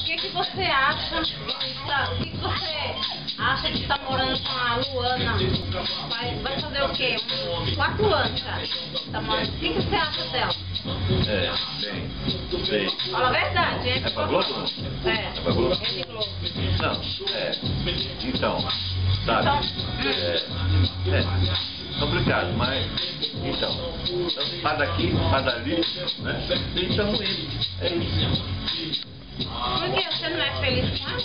que você acha? O que você acha de estar morando com a Luana? Vai fazer o quê? 4 anos já. Tá morando. O que você acha dela? Bem. Fala a verdade, hein? É pra Globo? É pra Globo? É de Globo. Não, então, sabe? Complicado, mas então faz daqui, faz dali, né? E estamos indo. É isso. Por que você não é feliz com ela?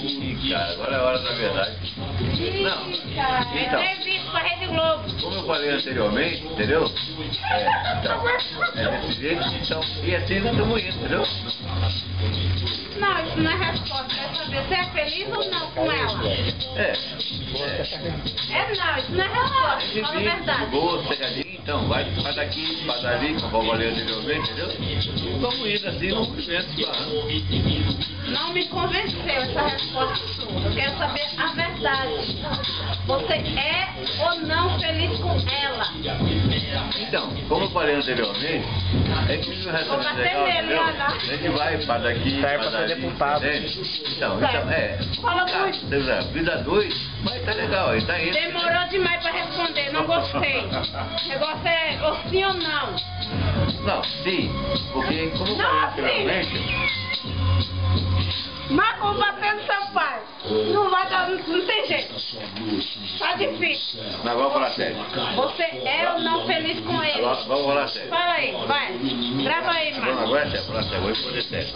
Ih, cara, agora é a hora da verdade. Não, Cara, então, entrevista pra Rede Globo. como eu falei anteriormente, entendeu? Desse jeito, então, e assim nós estamos indo, entendeu? Não, isso não é resposta. Quer saber se é feliz ou não com ela? Não, Não, isso não é resposta. Fala a verdade. Boa, pegadinha, então, faz daqui, faz dali, como eu falei anteriormente, entendeu? E vamos indo assim, vamos vivendo. Não me convenceu essa resposta sua. Eu quero saber a verdade. Você é ou não feliz com ela? Então, como eu falei anteriormente, é que o relacionamento legal, entendeu? A gente vai, faz daqui, faz dali, deputado. Então, Fala cara, muito. vida 2, mas tá legal, ele tá indo. Demorou demais pra responder, não gostei. O negócio é ou sim ou não. Não, sim, porque como eu Não, falei assim. anteriormente, Mas combatendo seu pai. Não vai dar, não tem jeito. Tá difícil. nós vamos falar sério. Você é ou não feliz com ele? Agora, vamos falar sério. Fala aí, vai. Grava aí, Vamos, Marcos. agora é sério, falar sério, vou responder sério.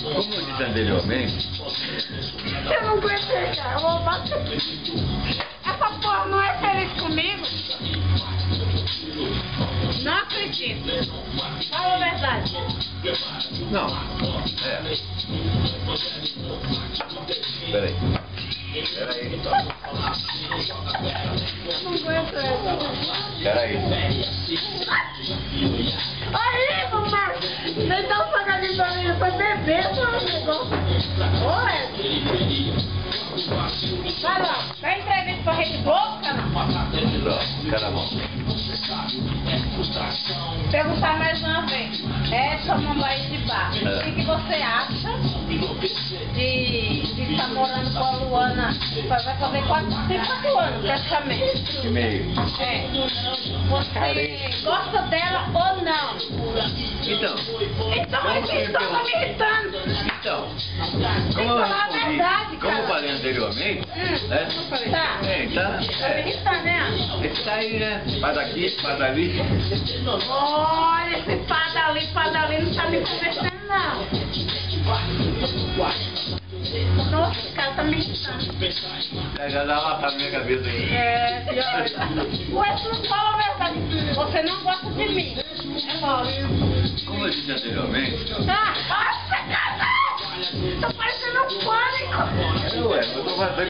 Como eu disse anteriormente, Eu não aguentei, cara. Eu vou bater. Essa porra não é feliz comigo? Não acredito. Fala a verdade. não, Peraí. Não aguento essa. Peraí. Aí, mamãe. Nem dá um salgadinho pra mim. Foi beber esse negócio. Oi. Vai lá. Vai entrevista pra Rede Globo, cara? Cara bom. Perguntar mais uma vez. Essa mamãe de bar. O que você acha de estar morando com a Luana? Vai fazer 4 anos, praticamente. E meio. Você gosta dela ou não? Então, Então, mas vocês estão me irritando. então, Tem como que eu falar a respondi, verdade, como eu cara. falei anteriormente, né? Tá. Tá me irritando, né? Ele tá aí, né? Faz daqui, faz dali. Olha, esse padali não tá me conversando, não. Nossa, esse cara tá me irritando. Já dá uma lapada na minha cabeça aí. Pior. Ué, tu não fala a verdade. Você não gosta de mim. É lógico. Como eu disse anteriormente, Nossa, cara! Tá parecendo um pânico. eu tô fazendo